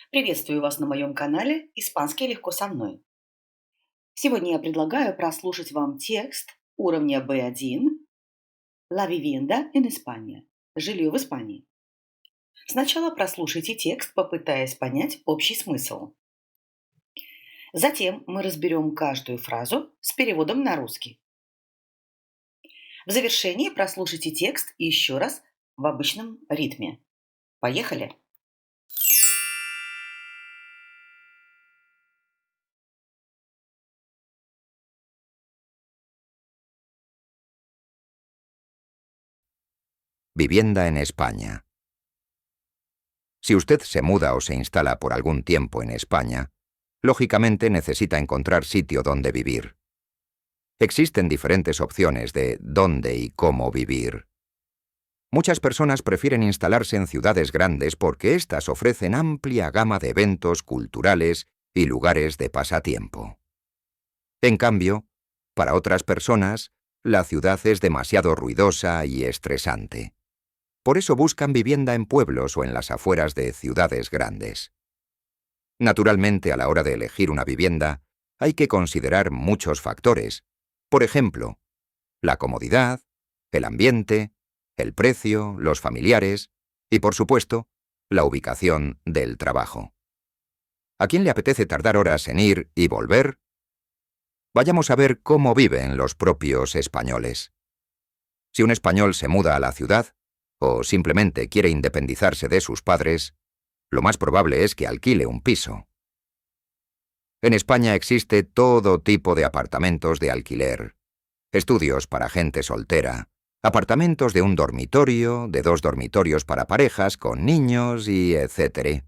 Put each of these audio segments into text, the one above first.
Приветствую вас на моем канале «Испанский легко со мной». Сегодня я предлагаю прослушать вам текст уровня B1 «La vivienda en España» – «Жилье в Испании». Сначала прослушайте текст, попытаясь понять общий смысл. Затем мы разберем каждую фразу с переводом на русский. В завершении прослушайте текст еще раз в обычном ритме. Поехали! Vivienda en España. Si usted se muda o se instala por algún tiempo en España, lógicamente necesita encontrar sitio donde vivir. Existen diferentes opciones de dónde y cómo vivir. Muchas personas prefieren instalarse en ciudades grandes porque éstas ofrecen amplia gama de eventos culturales y lugares de pasatiempo. En cambio, para otras personas, la ciudad es demasiado ruidosa y estresante. Por eso buscan vivienda en pueblos o en las afueras de ciudades grandes. Naturalmente, a la hora de elegir una vivienda, hay que considerar muchos factores. Por ejemplo, la comodidad, el ambiente, el precio, los familiares y, por supuesto, la ubicación del trabajo. ¿A quién le apetece tardar horas en ir y volver? Vayamos a ver cómo viven los propios españoles. Si un español se muda a la ciudad, o simplemente quiere independizarse de sus padres, lo más probable es que alquile un piso. En España existe todo tipo de apartamentos de alquiler, estudios para gente soltera, apartamentos de un dormitorio, de 2 dormitorios para parejas con niños y etc.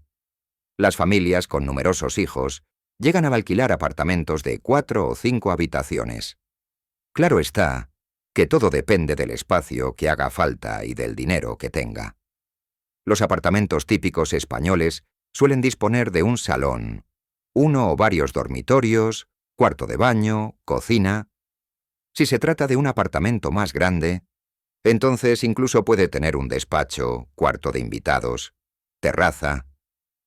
Las familias con numerosos hijos llegan a alquilar apartamentos de 4 o 5 habitaciones. Claro está que todo depende del espacio que haga falta y del dinero que tenga. Los apartamentos típicos españoles suelen disponer de un salón, 1 o varios dormitorios, cuarto de baño, cocina. Si se trata de un apartamento más grande, entonces incluso puede tener un despacho, cuarto de invitados, terraza.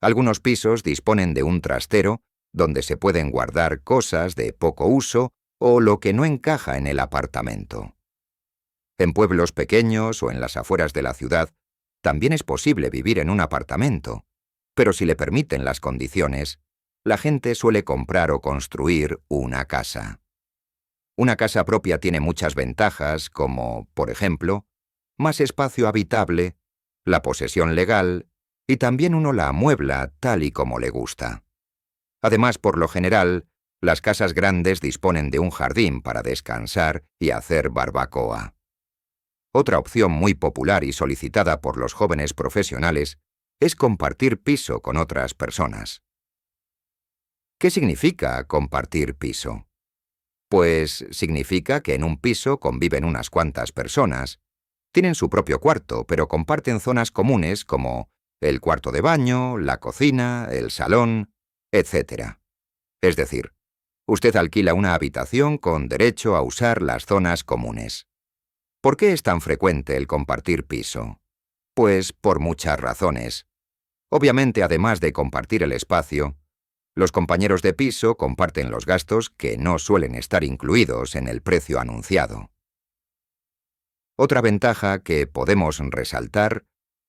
Algunos pisos disponen de un trastero donde se pueden guardar cosas de poco uso o lo que no encaja en el apartamento. En pueblos pequeños o en las afueras de la ciudad, también es posible vivir en un apartamento, pero si le permiten las condiciones, la gente suele comprar o construir una casa. Una casa propia tiene muchas ventajas como, por ejemplo, más espacio habitable, la posesión legal y también uno la amuebla tal y como le gusta. Además, por lo general, las casas grandes disponen de un jardín para descansar y hacer barbacoa. Otra opción muy popular y solicitada por los jóvenes profesionales es compartir piso con otras personas. ¿Qué significa compartir piso? Pues significa que en un piso conviven unas cuantas personas. Tienen su propio cuarto, pero comparten zonas comunes como el cuarto de baño, la cocina, el salón, etc. Es decir, usted alquila una habitación con derecho a usar las zonas comunes. ¿Por qué es tan frecuente el compartir piso? Pues por muchas razones. Obviamente, además de compartir el espacio, los compañeros de piso comparten los gastos que no suelen estar incluidos en el precio anunciado. Otra ventaja que podemos resaltar,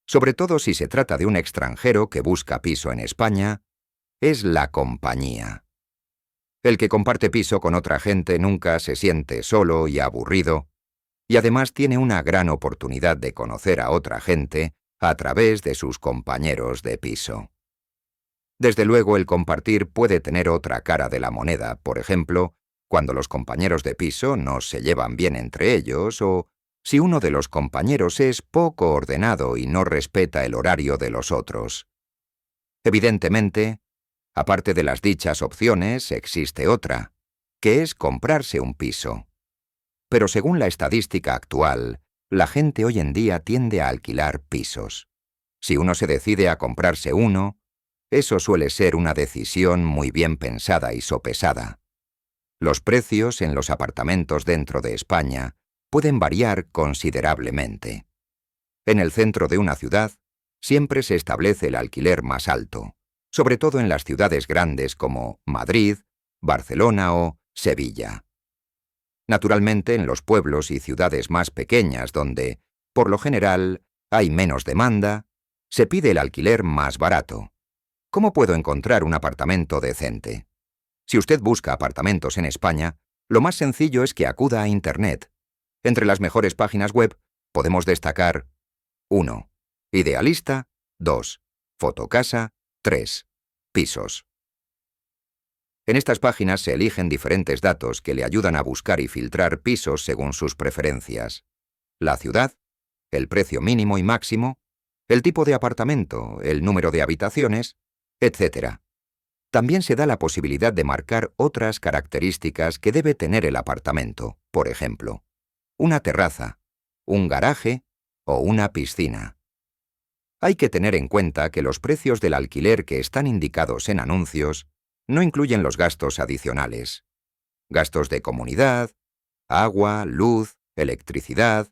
sobre todo si se trata de un extranjero que busca piso en España, es la compañía. El que comparte piso con otra gente nunca se siente solo y aburrido, y además tiene una gran oportunidad de conocer a otra gente a través de sus compañeros de piso. Desde luego, el compartir puede tener otra cara de la moneda, por ejemplo, cuando los compañeros de piso no se llevan bien entre ellos o si uno de los compañeros es poco ordenado y no respeta el horario de los otros. Evidentemente, aparte de las dichas opciones, existe otra, que es comprarse un piso. Pero según la estadística actual, la gente hoy en día tiende a alquilar pisos. Si uno se decide a comprarse uno, eso suele ser una decisión muy bien pensada y sopesada. Los precios en los apartamentos dentro de España pueden variar considerablemente. En el centro de una ciudad, siempre se establece el alquiler más alto, sobre todo en las ciudades grandes como Madrid, Barcelona o Sevilla. Naturalmente, en los pueblos y ciudades más pequeñas donde, por lo general, hay menos demanda, se pide el alquiler más barato. ¿Cómo puedo encontrar un apartamento decente? Si usted busca apartamentos en España, lo más sencillo es que acuda a Internet. Entre las mejores páginas web podemos destacar 1. Idealista, 2. Fotocasa, 3. Pisos. En estas páginas se eligen diferentes datos que le ayudan a buscar y filtrar pisos según sus preferencias. La ciudad, el precio mínimo y máximo, el tipo de apartamento, el número de habitaciones, etc. También se da la posibilidad de marcar otras características que debe tener el apartamento, por ejemplo, una terraza, un garaje o una piscina. Hay que tener en cuenta que los precios del alquiler que están indicados en anuncios no incluyen los gastos adicionales. Gastos de comunidad, agua, luz, electricidad,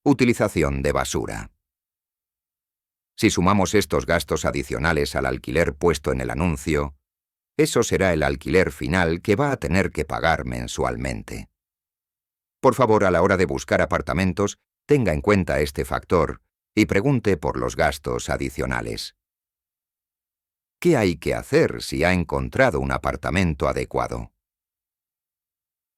utilización de basura. Si sumamos estos gastos adicionales al alquiler puesto en el anuncio, eso será el alquiler final que va a tener que pagar mensualmente. Por favor, a la hora de buscar apartamentos, tenga en cuenta este factor y pregunte por los gastos adicionales. ¿Qué hay que hacer si ha encontrado un apartamento adecuado?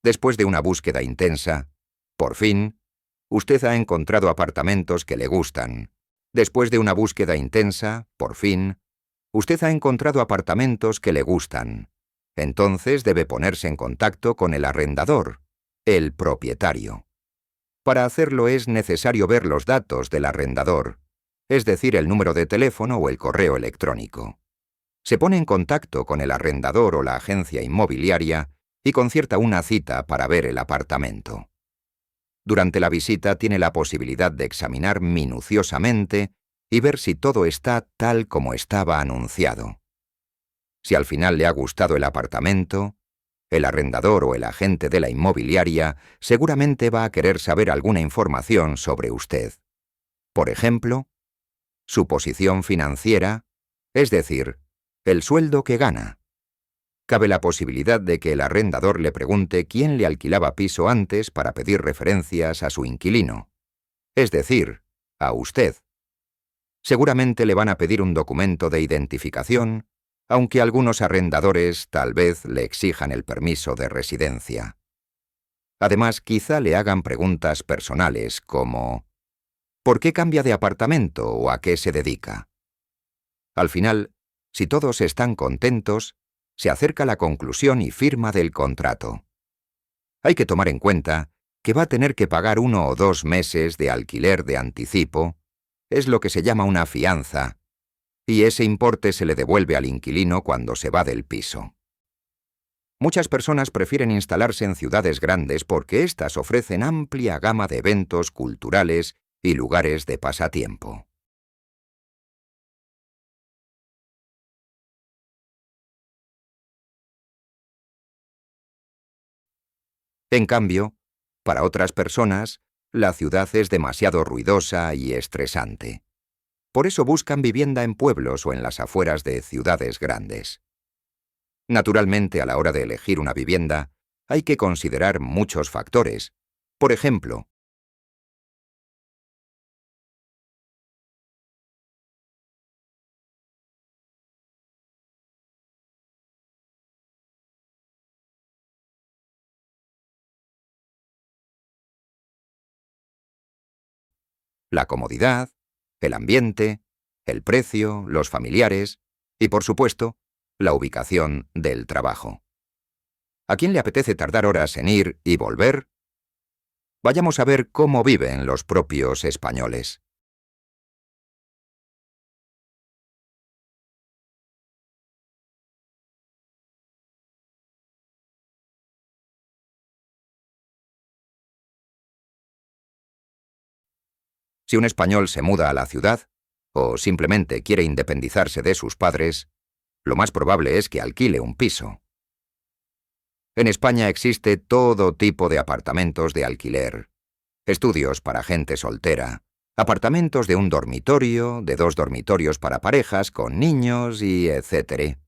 Después de una búsqueda intensa, por fin, usted ha encontrado apartamentos que le gustan. Después de una búsqueda intensa, por fin, usted ha encontrado apartamentos que le gustan. Entonces debe ponerse en contacto con el arrendador, el propietario. Para hacerlo es necesario ver los datos del arrendador, es decir, el número de teléfono o el correo electrónico. Se pone en contacto con el arrendador o la agencia inmobiliaria y concierta una cita para ver el apartamento. Durante la visita tiene la posibilidad de examinar minuciosamente y ver si todo está tal como estaba anunciado. Si al final le ha gustado el apartamento, el arrendador o el agente de la inmobiliaria seguramente va a querer saber alguna información sobre usted. Por ejemplo, su posición financiera, es decir, el sueldo que gana. Cabe la posibilidad de que el arrendador le pregunte quién le alquilaba piso antes para pedir referencias a su inquilino, es decir, a usted. Seguramente le van a pedir un documento de identificación, aunque algunos arrendadores tal vez le exijan el permiso de residencia. Además, quizá le hagan preguntas personales como ¿por qué cambia de apartamento o a qué se dedica? Al final, si todos están contentos, se acerca la conclusión y firma del contrato. Hay que tomar en cuenta que va a tener que pagar 1 o 2 meses de alquiler de anticipo, es lo que se llama una fianza, y ese importe se le devuelve al inquilino cuando se va del piso. Muchas personas prefieren instalarse en ciudades grandes porque éstas ofrecen amplia gama de eventos culturales y lugares de pasatiempo. En cambio, para otras personas, la ciudad es demasiado ruidosa y estresante. Por eso buscan vivienda en pueblos o en las afueras de ciudades grandes. Naturalmente, a la hora de elegir una vivienda, hay que considerar muchos factores. Por ejemplo, la comodidad, el ambiente, el precio, los familiares y, por supuesto, la ubicación del trabajo. ¿A quién le apetece tardar horas en ir y volver? Vayamos a ver cómo viven los propios españoles. Si un español se muda a la ciudad, o simplemente quiere independizarse de sus padres, lo más probable es que alquile un piso. En España existe todo tipo de apartamentos de alquiler, estudios para gente soltera, Apartamentos de un dormitorio, de 2 dormitorios para parejas con niños y etcétera.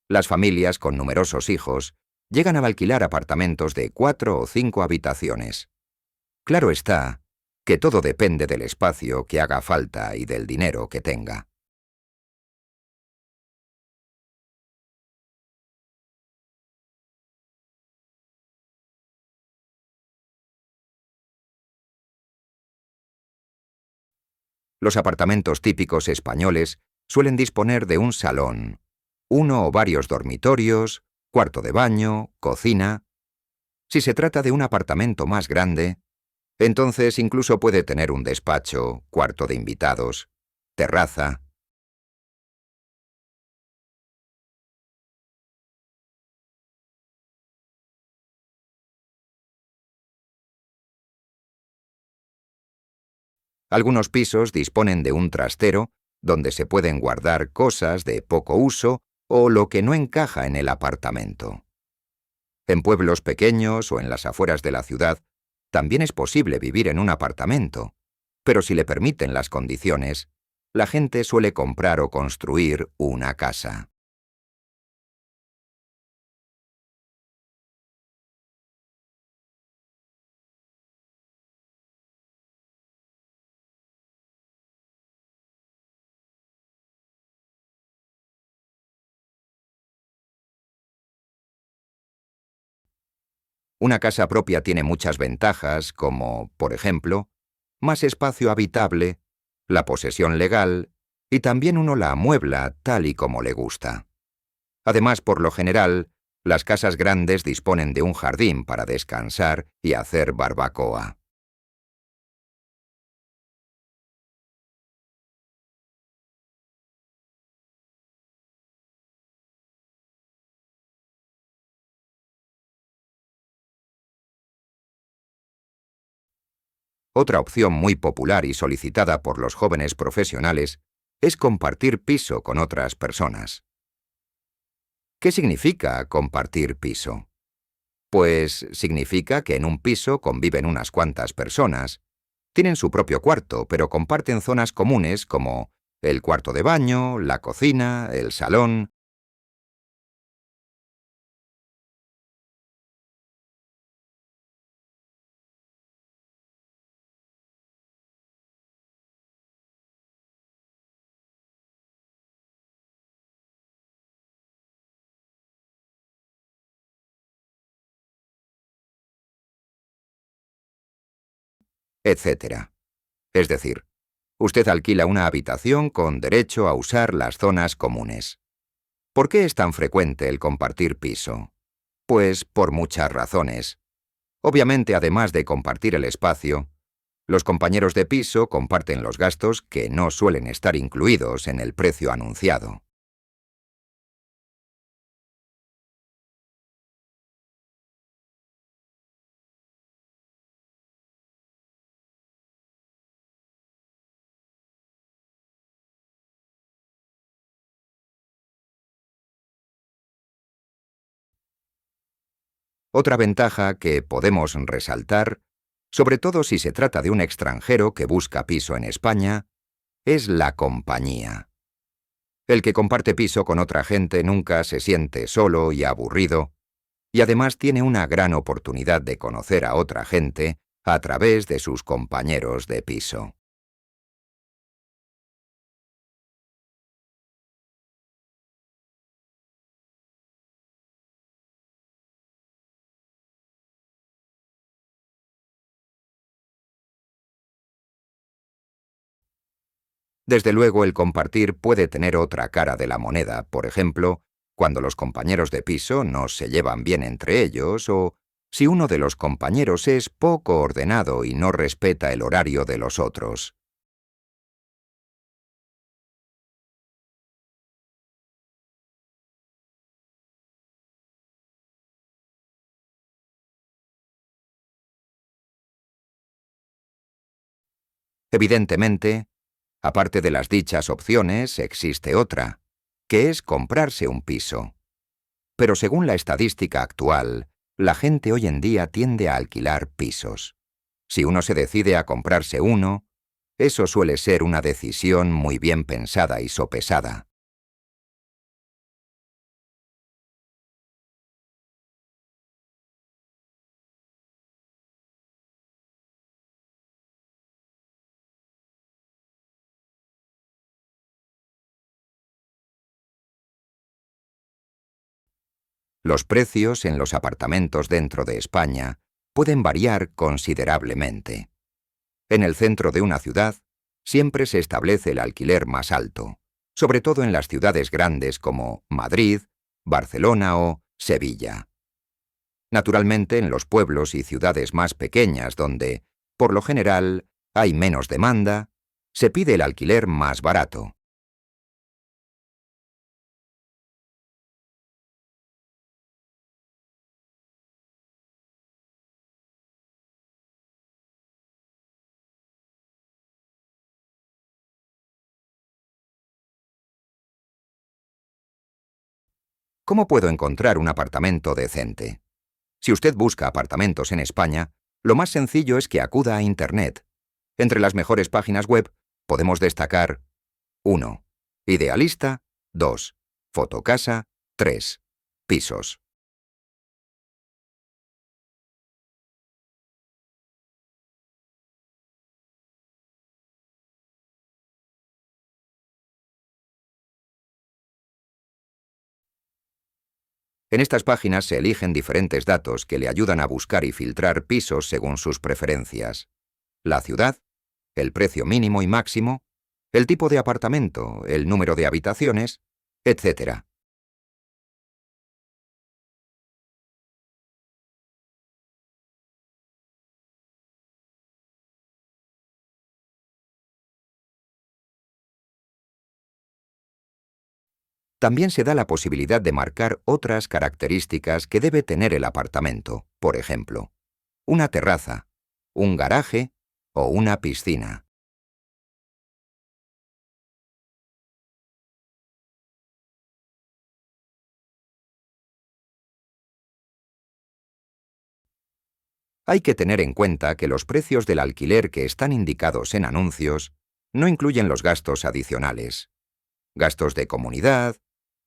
Las familias con numerosos hijos llegan a alquilar apartamentos de 4 o 5 habitaciones. Claro está que todo depende del espacio que haga falta y del dinero que tenga. Los apartamentos típicos españoles suelen disponer de un salón, 1 o varios dormitorios, cuarto de baño, cocina. Si se trata de un apartamento más grande, entonces incluso puede tener un despacho, cuarto de invitados, terraza. Algunos pisos disponen de un trastero donde se pueden guardar cosas de poco uso o lo que no encaja en el apartamento. En pueblos pequeños o en las afueras de la ciudad, también es posible vivir en un apartamento, pero si le permiten las condiciones, la gente suele comprar o construir una casa. Una casa propia tiene muchas ventajas como, por ejemplo, más espacio habitable, la posesión legal y también uno la amuebla tal y como le gusta. Además, por lo general, las casas grandes disponen de un jardín para descansar y hacer barbacoa. Otra opción muy popular y solicitada por los jóvenes profesionales es compartir piso con otras personas. ¿Qué significa compartir piso? Pues significa que en un piso conviven unas cuantas personas, tienen su propio cuarto, pero comparten zonas comunes como el cuarto de baño, la cocina, el salón. Etcétera. Es decir, usted alquila una habitación con derecho a usar las zonas comunes. ¿Por qué es tan frecuente el compartir piso? Pues por muchas razones. Obviamente, además de compartir el espacio, los compañeros de piso comparten los gastos que no suelen estar incluidos en el precio anunciado. Otra ventaja que podemos resaltar, sobre todo si se trata de un extranjero que busca piso en España, es la compañía. El que comparte piso con otra gente nunca se siente solo y aburrido, y además tiene una gran oportunidad de conocer a otra gente a través de sus compañeros de piso. Desde luego, el compartir puede tener otra cara de la moneda, por ejemplo, cuando los compañeros de piso no se llevan bien entre ellos o si uno de los compañeros es poco ordenado y no respeta el horario de los otros. Evidentemente, aparte de las dichas opciones, existe otra, que es comprarse un piso. Pero según la estadística actual, la gente hoy en día tiende a alquilar pisos. Si uno se decide a comprarse uno, eso suele ser una decisión muy bien pensada y sopesada. Los precios en los apartamentos dentro de España pueden variar considerablemente. En el centro de una ciudad, siempre se establece el alquiler más alto, sobre todo en las ciudades grandes como Madrid, Barcelona o Sevilla. Naturalmente, en los pueblos y ciudades más pequeñas donde, por lo general, hay menos demanda, se pide el alquiler más barato. ¿Cómo puedo encontrar un apartamento decente? Si usted busca apartamentos en España, lo más sencillo es que acuda a Internet. Entre las mejores páginas web podemos destacar 1. Idealista. 2. Fotocasa. 3. Pisos. En estas páginas se eligen diferentes datos que le ayudan a buscar y filtrar pisos según sus preferencias. La ciudad, el precio mínimo y máximo, el tipo de apartamento, el número de habitaciones, etc. También se da la posibilidad de marcar otras características que debe tener el apartamento, por ejemplo, una terraza, un garaje o una piscina. Hay que tener en cuenta que los precios del alquiler que están indicados en anuncios no incluyen los gastos adicionales. Gastos de comunidad,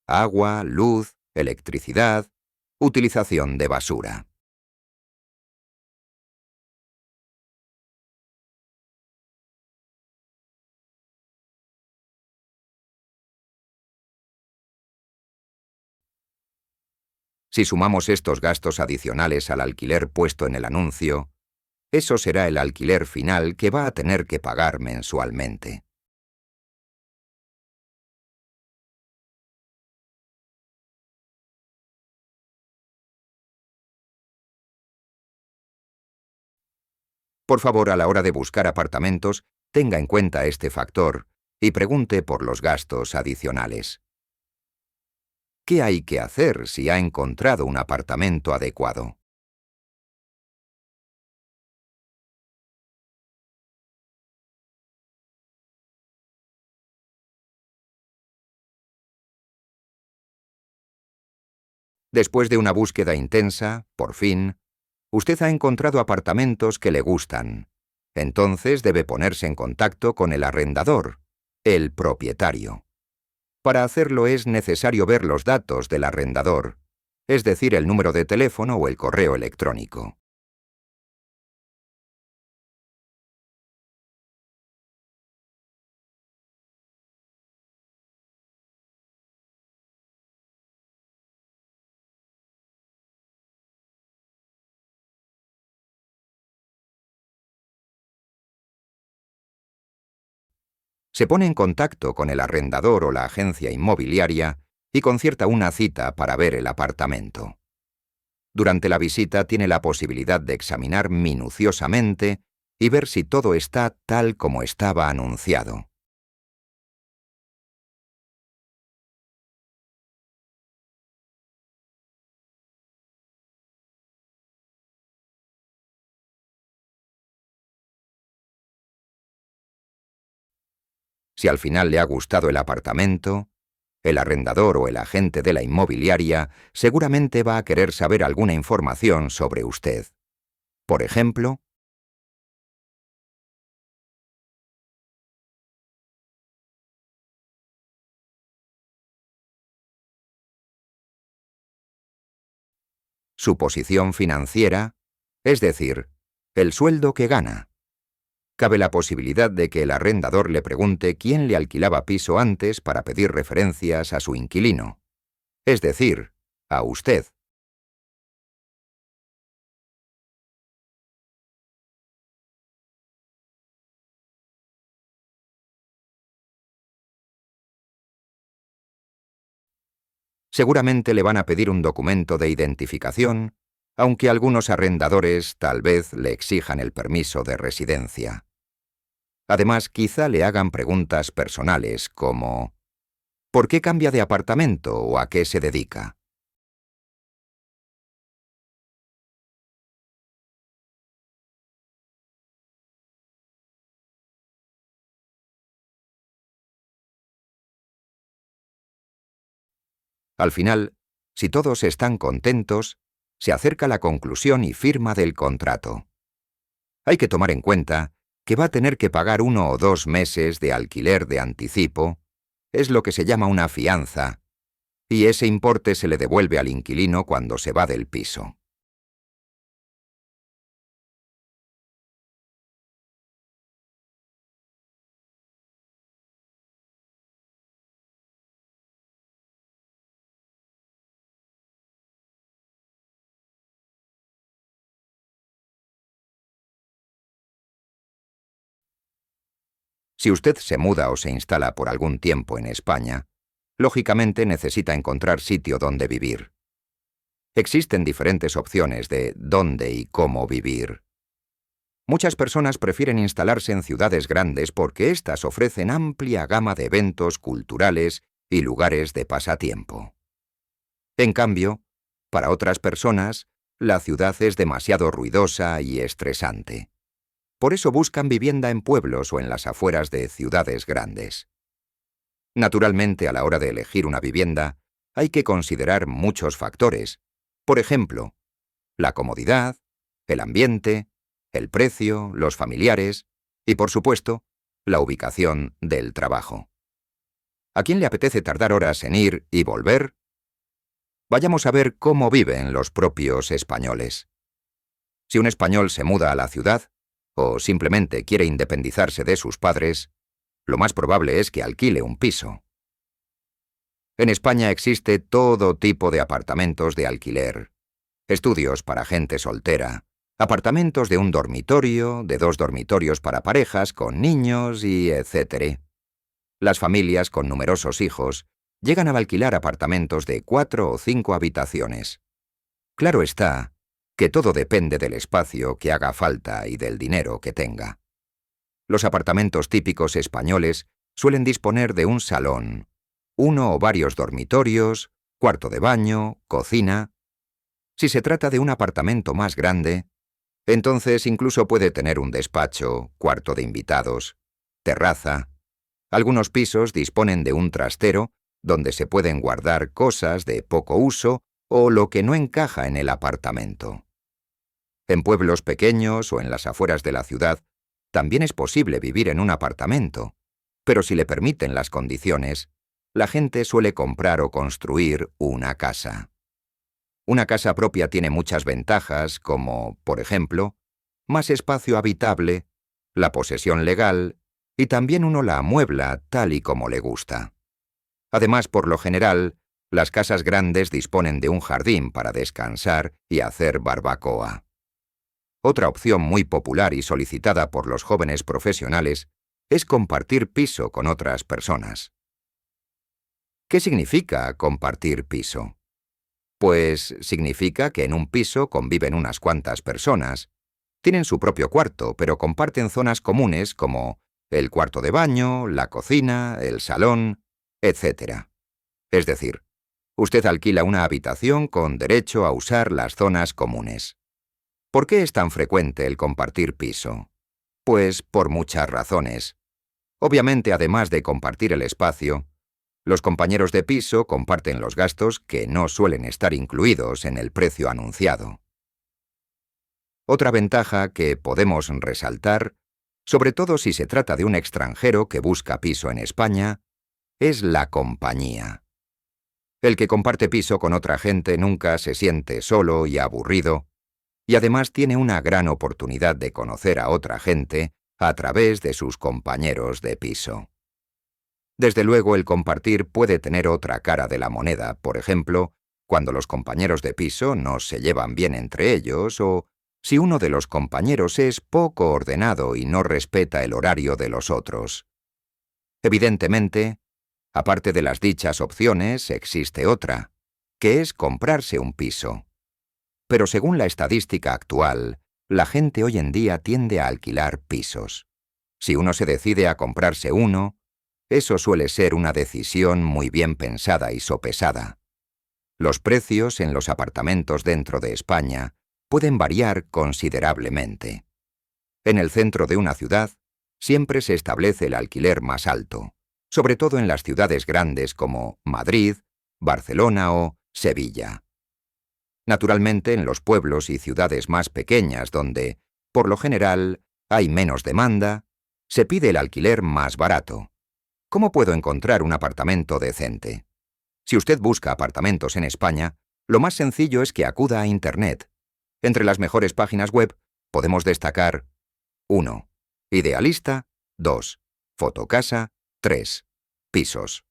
agua, luz, electricidad, utilización de basura. Si sumamos estos gastos adicionales al alquiler puesto en el anuncio, eso será el alquiler final que va a tener que pagar mensualmente. Por favor, a la hora de buscar apartamentos, tenga en cuenta este factor y pregunte por los gastos adicionales. ¿Qué hay que hacer si ha encontrado un apartamento adecuado? Después de una búsqueda intensa, por fin, usted ha encontrado apartamentos que le gustan. Entonces debe ponerse en contacto con el arrendador, el propietario. Para hacerlo es necesario ver los datos del arrendador, es decir, el número de teléfono o el correo electrónico. Se pone en contacto con el arrendador o la agencia inmobiliaria y concierta una cita para ver el apartamento. Durante la visita tiene la posibilidad de examinar minuciosamente y ver si todo está tal como estaba anunciado. Si al final le ha gustado el apartamento, el arrendador o el agente de la inmobiliaria seguramente va a querer saber alguna información sobre usted. Por ejemplo, su posición financiera, es decir, el sueldo que gana. Cabe la posibilidad de que el arrendador le pregunte quién le alquilaba piso antes para pedir referencias a su inquilino, es decir, a usted. Seguramente le van a pedir un documento de identificación, aunque algunos arrendadores tal vez le exijan el permiso de residencia. Además, quizá le hagan preguntas personales como ¿por qué cambia de apartamento o a qué se dedica? Al final, si todos están contentos, se acerca la conclusión y firma del contrato. Hay que tomar en cuenta que va a tener que pagar 1 o 2 meses de alquiler de anticipo, es lo que se llama una fianza, y ese importe se le devuelve al inquilino cuando se va del piso. Si usted se muda o se instala por algún tiempo en España, lógicamente necesita encontrar sitio donde vivir. Existen diferentes opciones de dónde y cómo vivir. Muchas personas prefieren instalarse en ciudades grandes porque éstas ofrecen amplia gama de eventos culturales y lugares de pasatiempo. En cambio, para otras personas, la ciudad es demasiado ruidosa y estresante. Por eso buscan vivienda en pueblos o en las afueras de ciudades grandes. Naturalmente, a la hora de elegir una vivienda, hay que considerar muchos factores. Por ejemplo, la comodidad, el ambiente, el precio, los familiares y, por supuesto, la ubicación del trabajo. ¿A quién le apetece tardar horas en ir y volver? Vayamos a ver cómo viven los propios españoles. Si un español se muda a la ciudad, o simplemente quiere independizarse de sus padres, lo más probable es que alquile un piso. En España existe todo tipo de apartamentos de alquiler, estudios para gente soltera, apartamentos de un dormitorio, de 2 dormitorios para parejas con niños y etcétera. Las familias con numerosos hijos llegan a alquilar apartamentos de 4 o 5 habitaciones. Claro está que todo depende del espacio que haga falta y del dinero que tenga. Los apartamentos típicos españoles suelen disponer de un salón, 1 o varios dormitorios, cuarto de baño, cocina. Si se trata de un apartamento más grande, entonces incluso puede tener un despacho, cuarto de invitados, terraza. Algunos pisos disponen de un trastero donde se pueden guardar cosas de poco uso o lo que no encaja en el apartamento. En pueblos pequeños o en las afueras de la ciudad, también es posible vivir en un apartamento, pero si le permiten las condiciones, la gente suele comprar o construir una casa. Una casa propia tiene muchas ventajas como, por ejemplo, más espacio habitable, la posesión legal y también uno la amuebla tal y como le gusta. Además, por lo general, las casas grandes disponen de un jardín para descansar y hacer barbacoa. Otra opción muy popular y solicitada por los jóvenes profesionales es compartir piso con otras personas. ¿Qué significa compartir piso? Pues significa que en un piso conviven unas cuantas personas. Tienen su propio cuarto, pero comparten zonas comunes como el cuarto de baño, la cocina, el salón, etc. Es decir, usted alquila una habitación con derecho a usar las zonas comunes. ¿Por qué es tan frecuente el compartir piso? Pues por muchas razones. Obviamente, además de compartir el espacio, los compañeros de piso comparten los gastos que no suelen estar incluidos en el precio anunciado. Otra ventaja que podemos resaltar, sobre todo si se trata de un extranjero que busca piso en España, es la compañía. El que comparte piso con otra gente nunca se siente solo y aburrido, y además tiene una gran oportunidad de conocer a otra gente a través de sus compañeros de piso. Desde luego, el compartir puede tener otra cara de la moneda, por ejemplo, cuando los compañeros de piso no se llevan bien entre ellos o si uno de los compañeros es poco ordenado y no respeta el horario de los otros. Evidentemente, aparte de las dichas opciones, existe otra, que es comprarse un piso. Pero según la estadística actual, la gente hoy en día tiende a alquilar pisos. Si uno se decide a comprarse uno, eso suele ser una decisión muy bien pensada y sopesada. Los precios en los apartamentos dentro de España pueden variar considerablemente. En el centro de una ciudad, siempre se establece el alquiler más alto, sobre todo en las ciudades grandes como Madrid, Barcelona o Sevilla. Naturalmente, en los pueblos y ciudades más pequeñas donde, por lo general, hay menos demanda, se pide el alquiler más barato. ¿Cómo puedo encontrar un apartamento decente? Si usted busca apartamentos en España, lo más sencillo es que acuda a Internet. Entre las mejores páginas web podemos destacar 1. Idealista, 2. Fotocasa, 3. Pisos.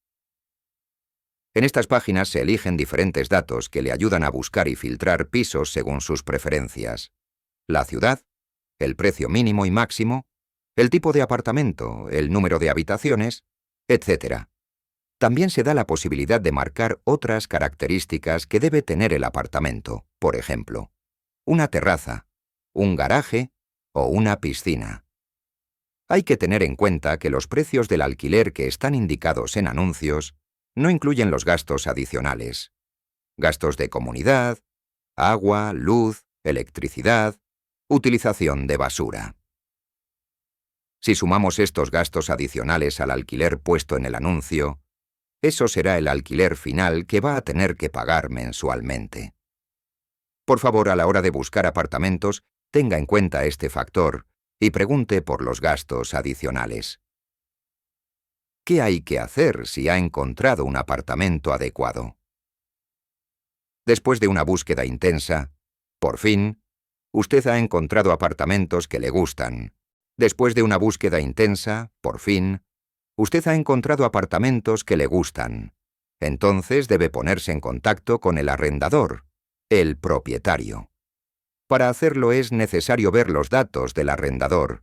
En estas páginas se eligen diferentes datos que le ayudan a buscar y filtrar pisos según sus preferencias. La ciudad, el precio mínimo y máximo, el tipo de apartamento, el número de habitaciones, etc. También se da la posibilidad de marcar otras características que debe tener el apartamento, por ejemplo, una terraza, un garaje o una piscina. Hay que tener en cuenta que los precios del alquiler que están indicados en anuncios no incluyen los gastos adicionales. Gastos de comunidad, agua, luz, electricidad, utilización de basura. Si sumamos estos gastos adicionales al alquiler puesto en el anuncio, eso será el alquiler final que va a tener que pagar mensualmente. Por favor, a la hora de buscar apartamentos, tenga en cuenta este factor y pregunte por los gastos adicionales. ¿Qué hay que hacer si ha encontrado un apartamento adecuado? Después de una búsqueda intensa, por fin, usted ha encontrado apartamentos que le gustan. Después de una búsqueda intensa, por fin, usted ha encontrado apartamentos que le gustan. Entonces debe ponerse en contacto con el arrendador, el propietario. Para hacerlo es necesario ver los datos del arrendador,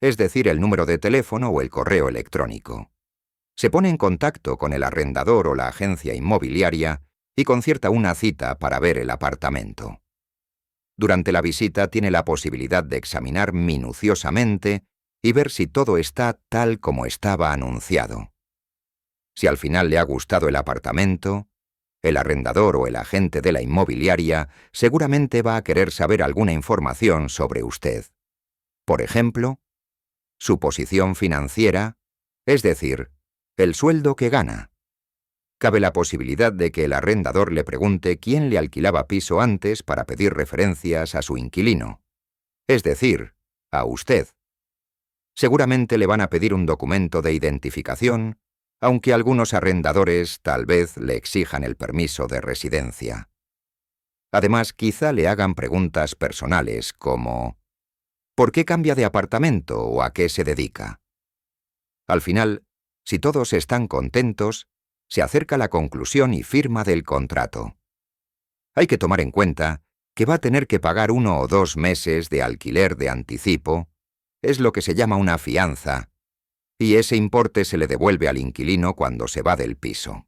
es decir, el número de teléfono o el correo electrónico. Se pone en contacto con el arrendador o la agencia inmobiliaria y concierta una cita para ver el apartamento. Durante la visita tiene la posibilidad de examinar minuciosamente y ver si todo está tal como estaba anunciado. Si al final le ha gustado el apartamento, el arrendador o el agente de la inmobiliaria seguramente va a querer saber alguna información sobre usted. Por ejemplo, su posición financiera, es decir, el sueldo que gana. Cabe la posibilidad de que el arrendador le pregunte quién le alquilaba piso antes para pedir referencias a su inquilino, es decir, a usted. Seguramente le van a pedir un documento de identificación, aunque algunos arrendadores tal vez le exijan el permiso de residencia. Además, quizá le hagan preguntas personales como ¿por qué cambia de apartamento o a qué se dedica? Al final, si todos están contentos, se acerca la conclusión y firma del contrato. Hay que tomar en cuenta que va a tener que pagar 1 o 2 meses de alquiler de anticipo, es lo que se llama una fianza, y ese importe se le devuelve al inquilino cuando se va del piso.